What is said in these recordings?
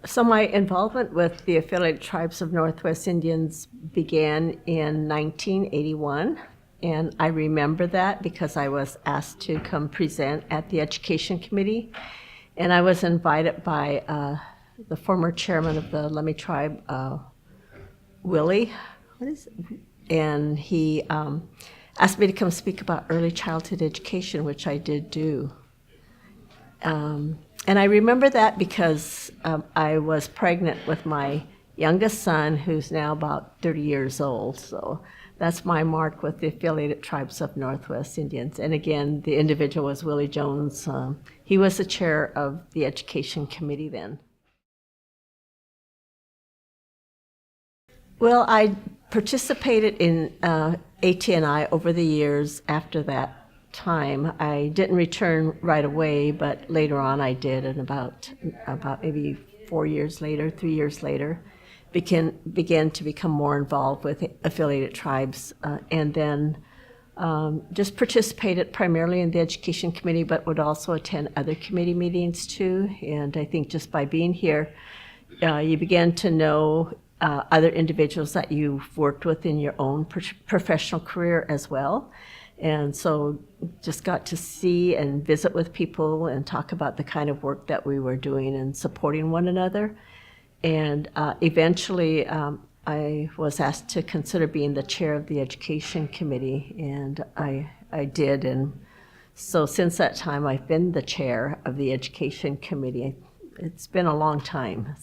So my involvement with the Affiliated Tribes of Northwest Indians began in 1981, and I remember that because I was asked to come present at the Education Committee, and I was invited by the former chairman of the Lummi Tribe, Willie, and he asked me to come speak about early childhood education, which I did do. And I remember that because I was pregnant with my youngest son, who's now about 30 years old. So that's my mark with the Affiliated Tribes of Northwest Indians. And again, the individual was Willie Jones. He was the chair of the Education Committee then. Well, I participated in ATNI over the years after that time. I didn't return right away, but later on I did, and about maybe 4 years later, 3 years later, began to become more involved with affiliated tribes, and then just participated primarily in the Education Committee, but would also attend other committee meetings too. And I think just by being here, you begin to know other individuals that you've worked with in your own professional career as well. And so just got to see and visit with people and talk about the kind of work that we were doing and supporting one another. And eventually I was asked to consider being the chair of the Education Committee, and I did. And so since that time, I've been the chair of the Education Committee. It's been a long time.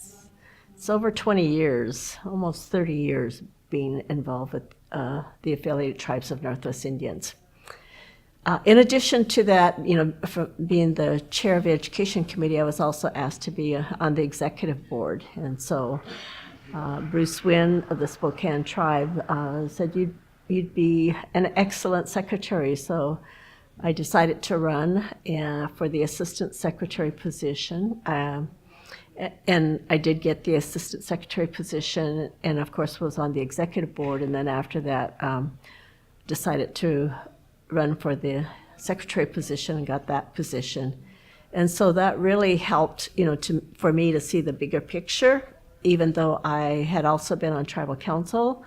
It's over 20 years, almost 30 years being involved with the Affiliated Tribes of Northwest Indians. In addition to that, for being the chair of the Education Committee, I was also asked to be on the executive board. And so Bruce Wynn of the Spokane Tribe said you'd be an excellent secretary. So I decided to run for the assistant secretary position. And I did get the assistant secretary position, and of course was on the executive board. And then after that, decided to run for the secretary position and got that position. And so that really helped, for me to see the bigger picture, even though I had also been on tribal council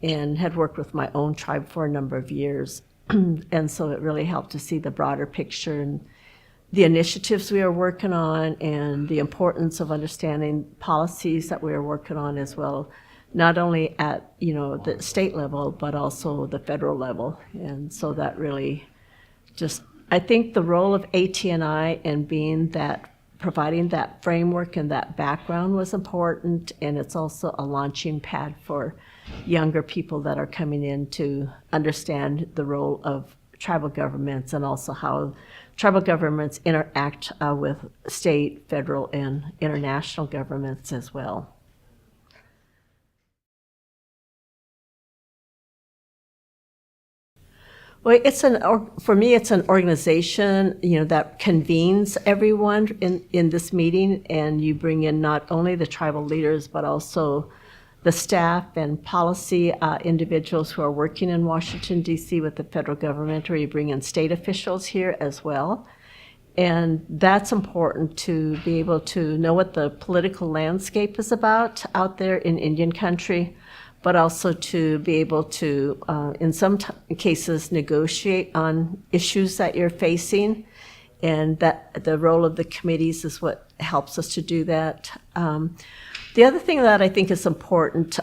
and had worked with my own tribe for a number of years. And so it really helped to see the broader picture and the initiatives we are working on and the importance of understanding policies that we are working on as well, not only at the state level, but also the federal level. And so that really I think the role of ATNI and providing that framework and that background was important, and it's also a launching pad for younger people that are coming in to understand the role of tribal governments and also how tribal governments interact with state, federal, and international governments as well. Well, for me, it's an organization, that convenes everyone in this meeting, and you bring in not only the tribal leaders, but also the staff and policy individuals who are working in Washington, D.C. with the federal government, or you bring in state officials here as well. And that's important to be able to know what the political landscape is about out there in Indian country, but also to be able to, in some cases, negotiate on issues that you're facing, and that the role of the committees is what helps us to do that. The other thing that I think is important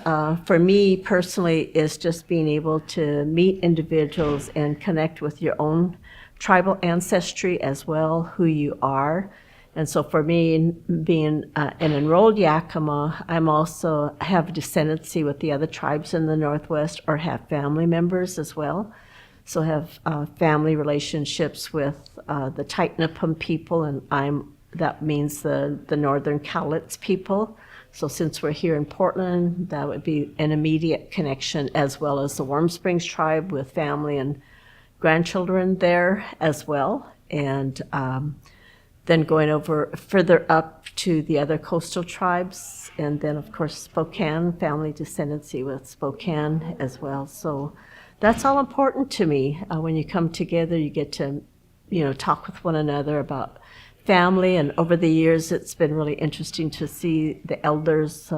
for me personally is just being able to meet individuals and connect with your own tribal ancestry as well, who you are. And so for me, being an enrolled Yakima, I'm also have descendancy with the other tribes in the Northwest, or have family members as well. So have family relationships with the Taitnapum people, and that means the Northern Cowlitz people. So since we're here in Portland, that would be an immediate connection, as well as the Warm Springs tribe with family and grandchildren there as well. And then going over further up to the other coastal tribes, and then of course Spokane, family descendancy with Spokane as well. So that's all important to me. When you come together, you get to talk with one another about family, and over the years it's been really interesting to see the elders.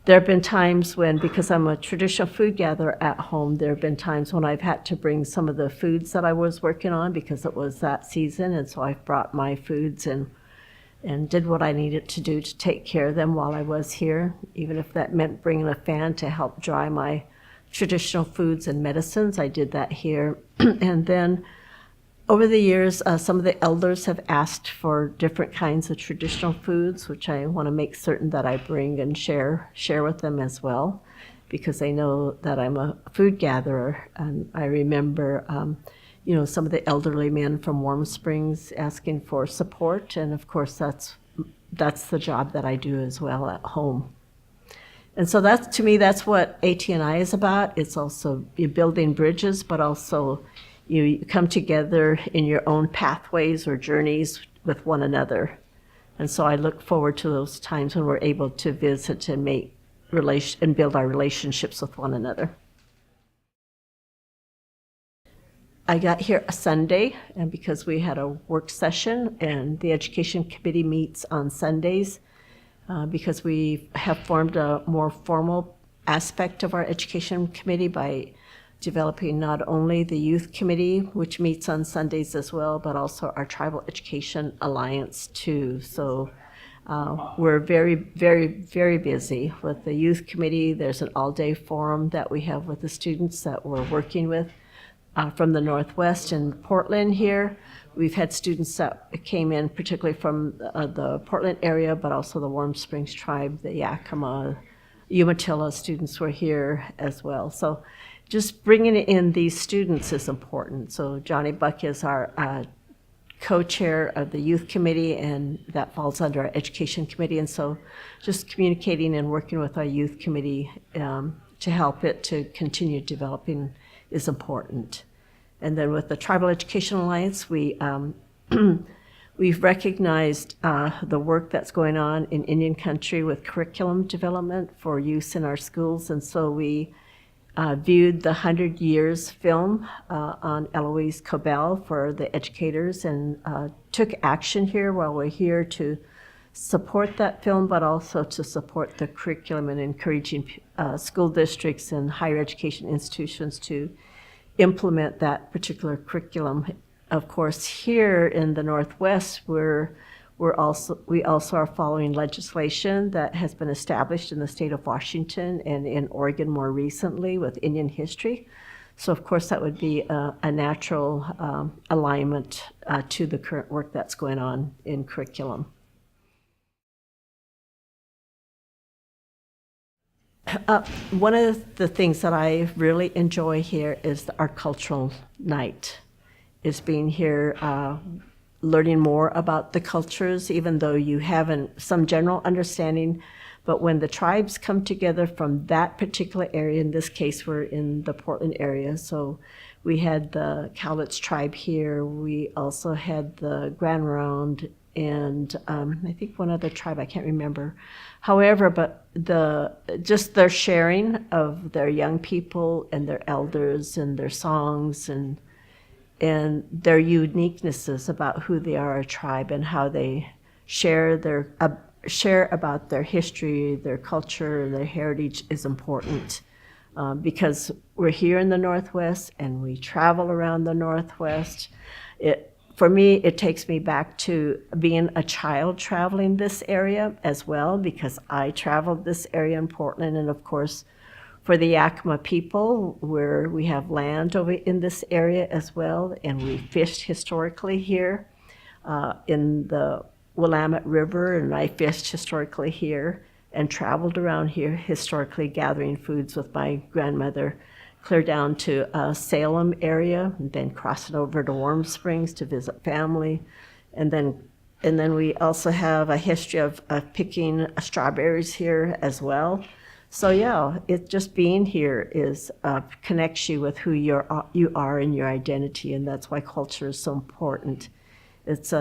There have been times when, because I'm a traditional food gatherer at home, there have been times when I've had to bring some of the foods that I was working on because it was that season, and so I've brought my foods and did what I needed to do to take care of them while I was here, even if that meant bringing a fan to help dry my traditional foods and medicines. I did that here. And then over the years, some of the elders have asked for different kinds of traditional foods, which I want to make certain that I bring and share with them as well, because they know that I'm a food gatherer. And I remember, some of the elderly men from Warm Springs asking for support, and of course that's the job that I do as well at home. And so to me, that's what AT&I is about. It's also building bridges, but also you come together in your own pathways or journeys with one another. And so I look forward to those times when we're able to visit and and build our relationships with one another. I got here a Sunday, and because we had a work session, and the Education Committee meets on Sundays, because we have formed a more formal aspect of our Education Committee by developing not only the Youth Committee, which meets on Sundays as well, but also our Tribal Education Alliance too. So we're very, very, very busy with the Youth Committee. There's an all-day forum that we have with the students that we're working with from the Northwest and Portland here. We've had students that came in particularly from the Portland area, but also the Warm Springs tribe, the Yakima, Umatilla students were here as well. So just bringing in these students is important. So Johnny Buck is our co-chair of the Youth Committee, and that falls under our Education Committee. And so just communicating and working with our Youth Committee to help it to continue developing is important. And then with the Tribal Education Alliance, we've recognized the work that's going on in Indian country with curriculum development for use in our schools. And so we viewed the 100 Years film on Eloise Cobell for the educators, and took action here while we're here to support that film, but also to support the curriculum and encouraging school districts and higher education institutions to implement that particular curriculum. Of course, here in the Northwest, we also are following legislation that has been established in the state of Washington and in Oregon more recently with Indian history. So of course that would be a natural alignment to the current work that's going on in curriculum. One of the things that I really enjoy here is our cultural night, is being here, learning more about the cultures, even though you have some general understanding. But when the tribes come together from that particular area, in this case we're in the Portland area, so we had the Cowlitz tribe here, we also had the Grand Ronde, and I think one other tribe, I can't remember. However, but just their sharing of their young people and their elders and their songs and their uniquenesses about who they are a tribe and how they share about their history, their culture, their heritage is important. Because we're here in the Northwest and we travel around the Northwest. For me, it takes me back to being a child traveling this area as well, because I traveled this area in Portland, and of course, for the Yakima people, where we have land over in this area as well, and we fished historically here in the Willamette River, and I fished historically here and traveled around here historically gathering foods with my grandmother, clear down to Salem area, and then crossing over to Warm Springs to visit family. And then we also have a history of picking strawberries here as well. So yeah, just being here connects you with who you are and your identity, and that's why culture is so important. It's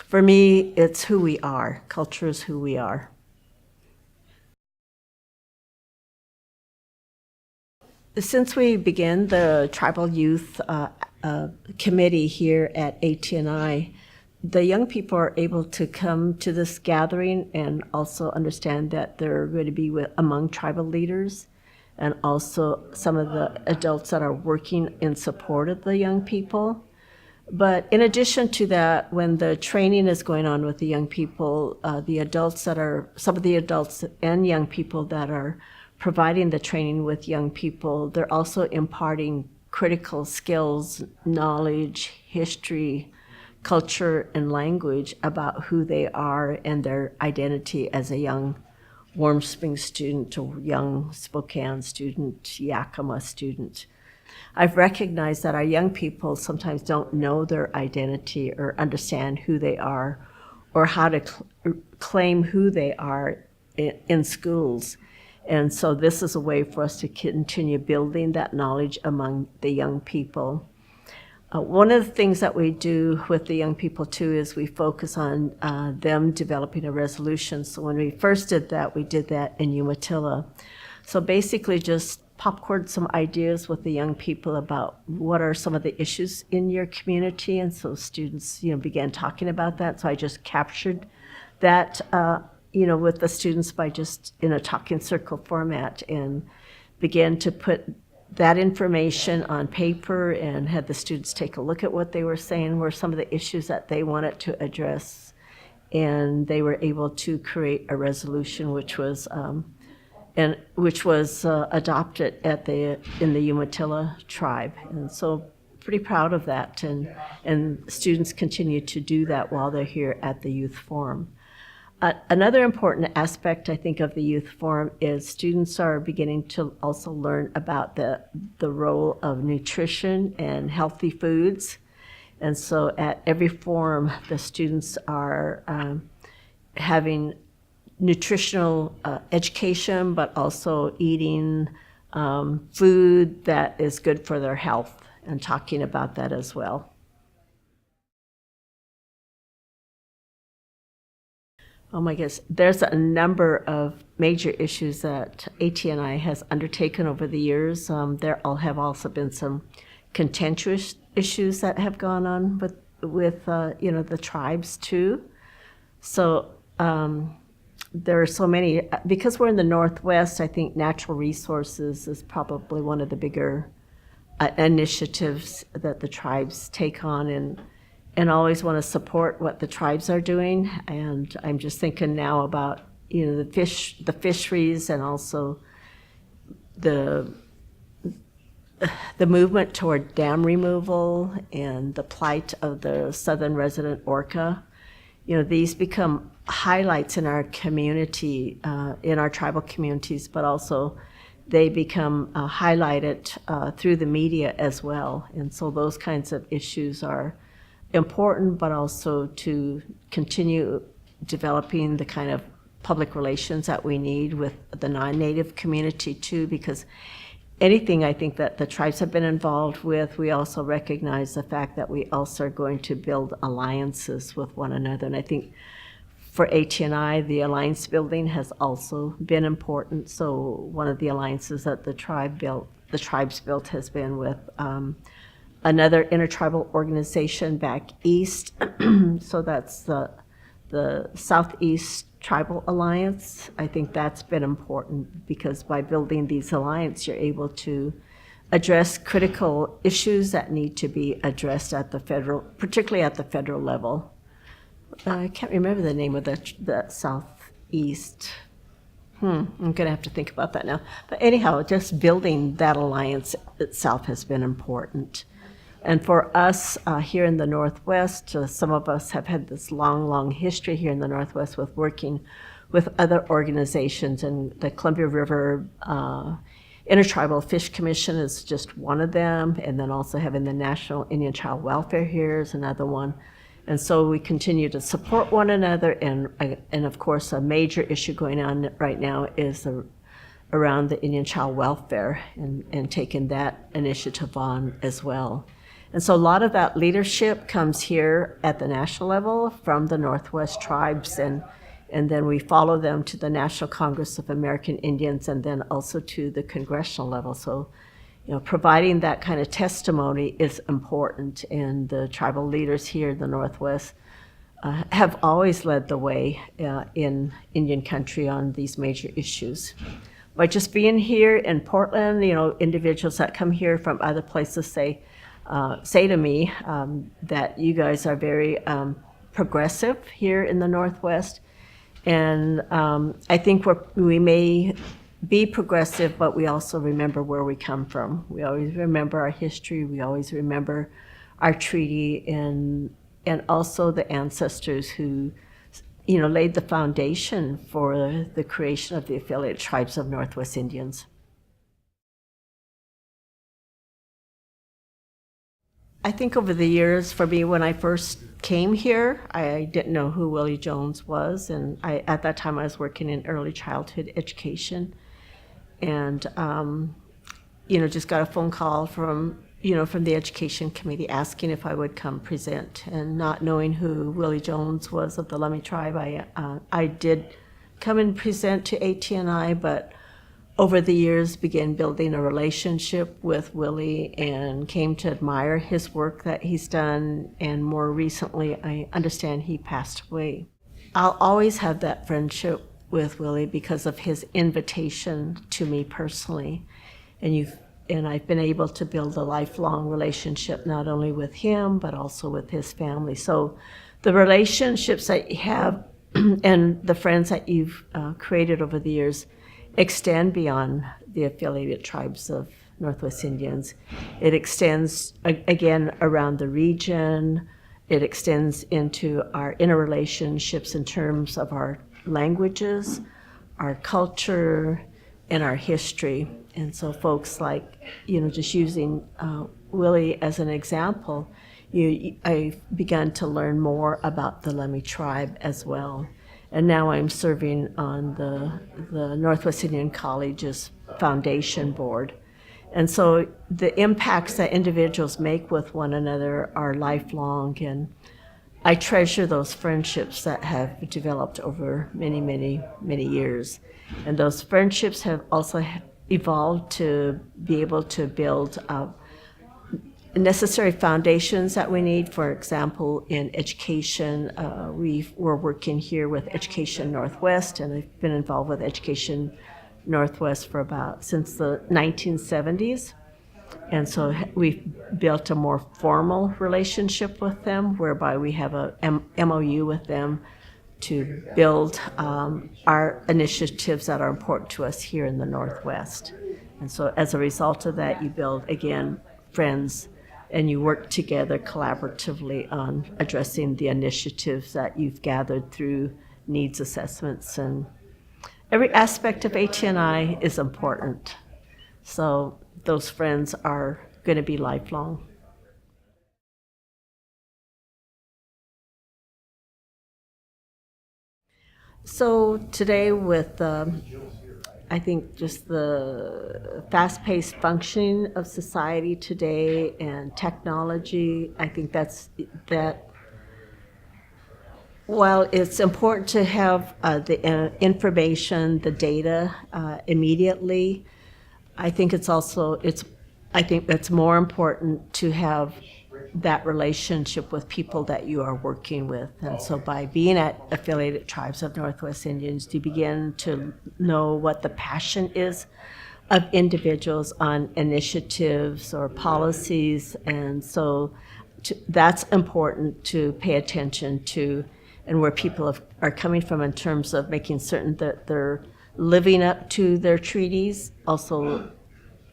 for me, it's who we are. Culture is who we are. Since we began the tribal youth committee here at ATNI, the young people are able to come to this gathering and also understand that they're going to be among tribal leaders and also some of the adults that are working in support of the young people. But in addition to that, when the training is going on with the young people, some of the adults and young people that are providing the training with young people, they're also imparting critical skills, knowledge, history, culture, and language about who they are and their identity as a young Warm Springs student or young Spokane student, Yakima student. I've recognized that our young people sometimes don't know their identity or understand who they are or how to claim who they are in schools. And so this is a way for us to continue building that knowledge among the young people. One of the things that we do with the young people too is we focus on them developing a resolution. So when we first did that, we did that in Umatilla. So basically just popcorn some ideas with the young people about what are some of the issues in your community, and so students, began talking about that. So I just captured that, with the students by just in a talking circle format and began to put that information on paper and had the students take a look at what they were saying were some of the issues that they wanted to address, and they were able to create a resolution which was adopted in the Umatilla tribe. And so pretty proud of that, and students continue to do that while they're here at the youth forum. Another important aspect, I think, of the youth forum is students are beginning to also learn about the role of nutrition and healthy foods. And so at every forum, the students are having nutritional education, but also eating food that is good for their health and talking about that as well. Oh my goodness, there's a number of major issues that ATNI has undertaken over the years. There have also been some contentious issues that have gone on with the tribes too. So there are so many, because we're in the Northwest, I think natural resources is probably one of the bigger initiatives that the tribes take on, and always want to support what the tribes are doing. And I'm just thinking now about the fisheries, and also the movement toward dam removal and the plight of the southern resident orca. These become highlights in our community, in our tribal communities, but also they become highlighted through the media as well. And so those kinds of issues are important, but also to continue developing the kind of public relations that we need with the non-native community too, because anything I think that the tribes have been involved with, we also recognize the fact that we also are going to build alliances with one another. And I think for ATNI, the alliance building has also been important. So one of the alliances that the tribes built has been with another intertribal organization back east. So that's the Southeast Tribal Alliance. I think that's been important because by building these alliances, you're able to address critical issues that need to be addressed particularly at the federal level. I can't remember the name of the Southeast. I'm going to have to think about that now. But anyhow, just building that alliance itself has been important. And for us here in the Northwest, some of us have had this long history here in the Northwest with working with other organizations, and the Columbia River Intertribal Fish Commission is just one of them, and then also having the National Indian Child Welfare here is another one. And so we continue to support one another, and of course a major issue going on right now is around the Indian child welfare and taking that initiative on as well. And so a lot of that leadership comes here at the national level from the Northwest tribes, and then we follow them to the National Congress of American Indians, and then also to the congressional level. So, providing that kind of testimony is important, and the tribal leaders here in the Northwest have always led the way in Indian country on these major issues. By just being here in Portland, individuals that come here from other places say to me that you guys are very progressive here in the Northwest, and I think we may be progressive, but we also remember where we come from. We always remember our history. We always remember our treaty, and also the ancestors who, laid the foundation for the creation of the affiliated tribes of Northwest Indians. I think over the years, for me, when I first came here, I didn't know who Willie Jones was, and at that time I was working in early childhood education. And, just got a phone call from the education committee asking if I would come present. And not knowing who Willie Jones was of the Lummi tribe, I did come and present to ATNI, but over the years began building a relationship with Willie and came to admire his work that he's done. And more recently, I understand he passed away. I'll always have that friendship with Willie because of his invitation to me personally, and I've been able to build a lifelong relationship not only with him but also with his family. So the relationships that you have and the friends that you've created over the years extend beyond the affiliated tribes of Northwest Indians. It extends again around the region. It extends into our interrelationships in terms of our languages, our culture, and our history. And so folks like, just using Willie as an example, I've begun to learn more about the Lummi tribe as well. And now I'm serving on the Northwest Indian College's foundation board. And so the impacts that individuals make with one another are lifelong, and I treasure those friendships that have developed over many, many, many years. And those friendships have also evolved to be able to build necessary foundations that we need. For example, in education, we're working here with Education Northwest, and I've been involved with Education Northwest since the 1970s. And so we've built a more formal relationship with them, whereby we have a MOU with them to build our initiatives that are important to us here in the Northwest. And so as a result of that, you build, again, friends, and you work together collaboratively on addressing the initiatives that you've gathered through needs assessments. And every aspect of ATNI is important. So those friends are going to be lifelong. So today, with I think just the fast-paced functioning of society today and technology, I think that while it's important to have the information, the data immediately, I think it's more important to have that relationship with people that you are working with. And so by being at Affiliated Tribes of Northwest Indians, you begin to know what the passion is of individuals on initiatives or policies. And so that's important to pay attention to, and where people are coming from in terms of making certain that they're living up to their treaties, also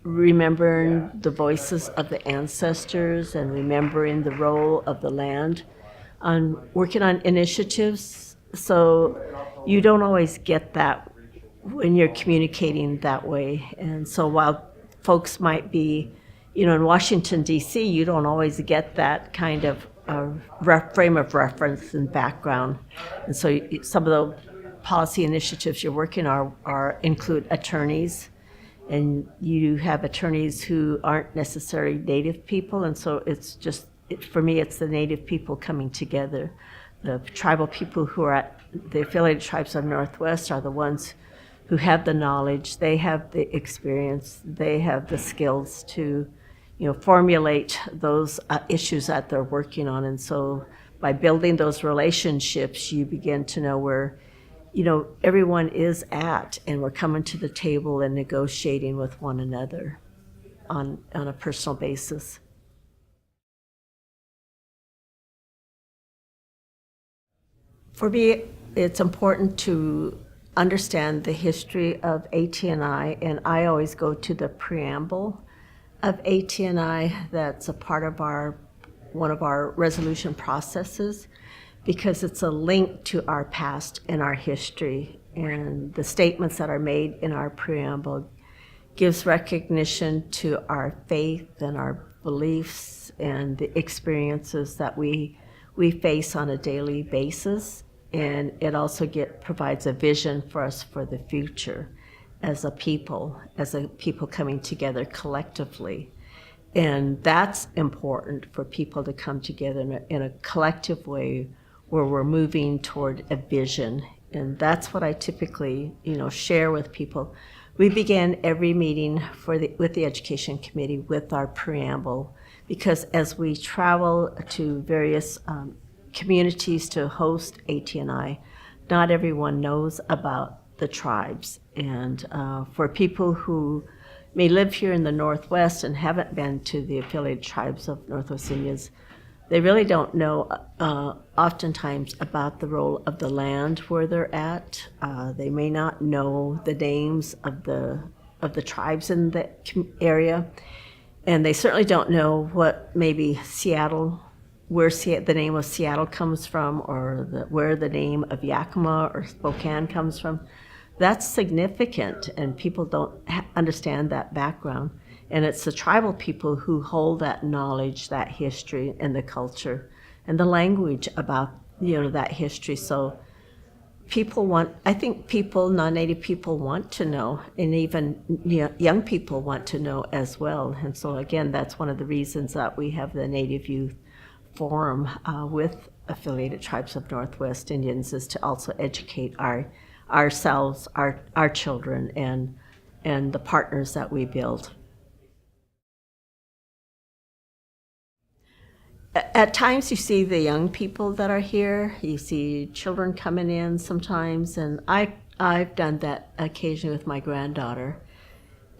remembering the voices of the ancestors and remembering the role of the land, on working on initiatives. So you don't always get that when you're communicating that way. And so while folks might be, in Washington, D.C., you don't always get that kind of frame of reference and background. And so some of the policy initiatives you're working on include attorneys, and you have attorneys who aren't necessarily Native people, and so for me, it's the Native people coming together. The tribal people who are at the Affiliated Tribes of Northwest are the ones who have the knowledge, they have the experience, they have the skills to, formulate those issues that they're working on. And so by building those relationships, you begin to know where, everyone is at, and we're coming to the table and negotiating with one another on a personal basis. For me, it's important to understand the history of ATNI, and I always go to the preamble of ATNI. That's a part of one of our resolution processes, because it's a link to our past and our history, and the statements that are made in our preamble gives recognition to our faith and our beliefs and the experiences that we face on a daily basis. And it also provides a vision for us for the future as a people coming together collectively. And that's important for people to come together in a collective way where we're moving toward a vision. And that's what I typically, share with people. We begin every meeting with the Education Committee with our preamble, because as we travel to various communities to host ATNI, not everyone knows about the tribes. And for people who may live here in the Northwest and haven't been to the affiliated tribes of Northwest Indians, they really don't know oftentimes about the role of the land where they're at. They may not know the names of the tribes in the area, and they certainly don't know what maybe where the name of Seattle comes from, or where the name of Yakima or Spokane comes from. That's significant, and people don't understand that background. And it's the tribal people who hold that knowledge, that history, and the culture, and the language about, that history. So I think non-Native people want to know, and even young people want to know as well. And so again, that's one of the reasons that we have the Native Youth Forum with affiliated tribes of Northwest Indians, is to also educate ourselves, our children, and the partners that we build. At times you see the young people that are here, you see children coming in sometimes, and I've done that occasionally with my granddaughter.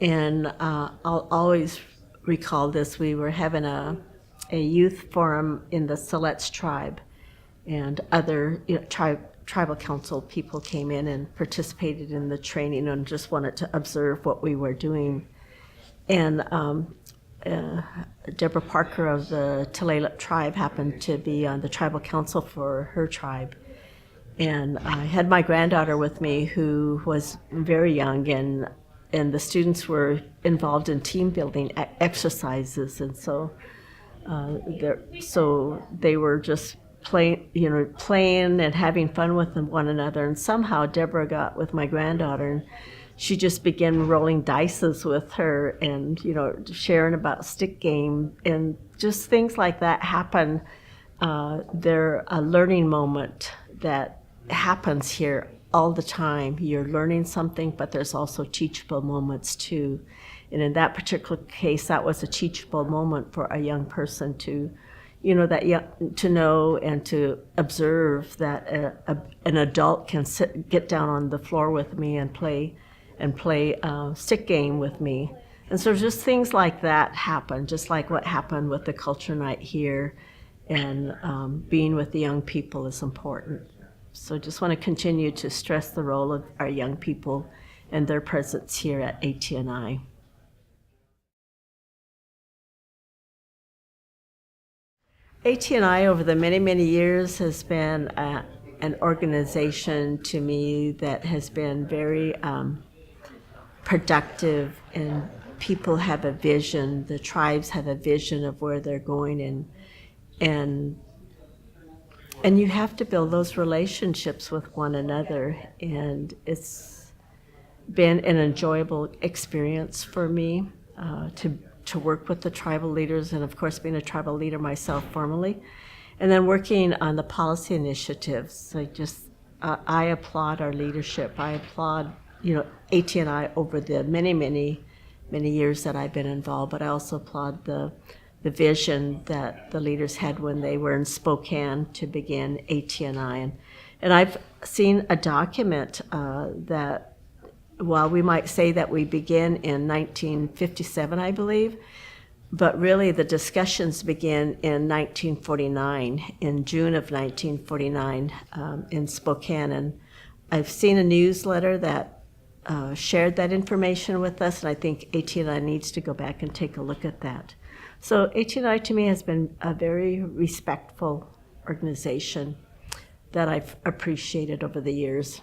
And I'll always recall this. We were having a youth forum in the Siletz tribe, and other tribal council people came in and participated in the training and just wanted to observe what we were doing. And Deborah Parker of the Tulalip tribe happened to be on the tribal council for her tribe. And I had my granddaughter with me, who was very young, and the students were involved in team building exercises. And so they were just playing and having fun with one another. And somehow Deborah got with my granddaughter, and she just began rolling dices with her, and sharing about stick game, and just things like that happen. They're a learning moment that happens here all the time. You're learning something, but there's also teachable moments too. And in that particular case, that was a teachable moment for a young person to know and to observe that an adult can get down on the floor with me and play stick game with me. And so just things like that happen, just like what happened with the culture night here. And being with the young people is important. So just want to continue to stress the role of our young people and their presence here at ATNI. ATNI over the many, many years has been an organization to me that has been very productive, and people have a vision. The tribes have a vision of where they're going, and you have to build those relationships with one another. And it's been an enjoyable experience for me to work with the tribal leaders, and of course being a tribal leader myself formally, and then working on the policy initiatives. I applaud our leadership. I applaud AT&I over the many years that I've been involved, but I also applaud the vision that the leaders had when they were in Spokane to begin AT&I. And I've seen a document that, while we might say that we began in 1957, I believe, but really the discussions began in 1949, in June of 1949, in Spokane. And I've seen a newsletter that shared that information with us, and I think AT&I needs to go back and take a look at that. So AT&I to me has been a very respectful organization that I've appreciated over the years.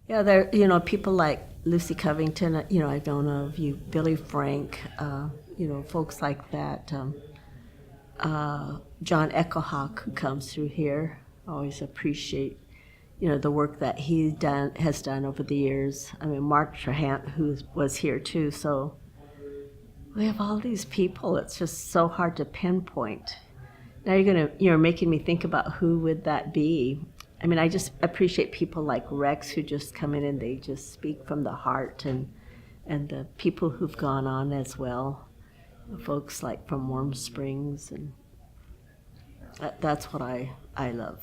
Yeah, there, people like Lucy Covington, I've known of you, Billy Frank, folks like that. John Echohawk, who comes through here, always appreciate, the work that he has done over the years. I mean, Mark Trahant, who was here too. So we have all these people. It's just so hard to pinpoint. Now you're making me think about who would that be. I mean, I just appreciate people like Rex, who just come in and they just speak from the heart, and the people who've gone on as well, folks like from Warm Springs, and that's what I love.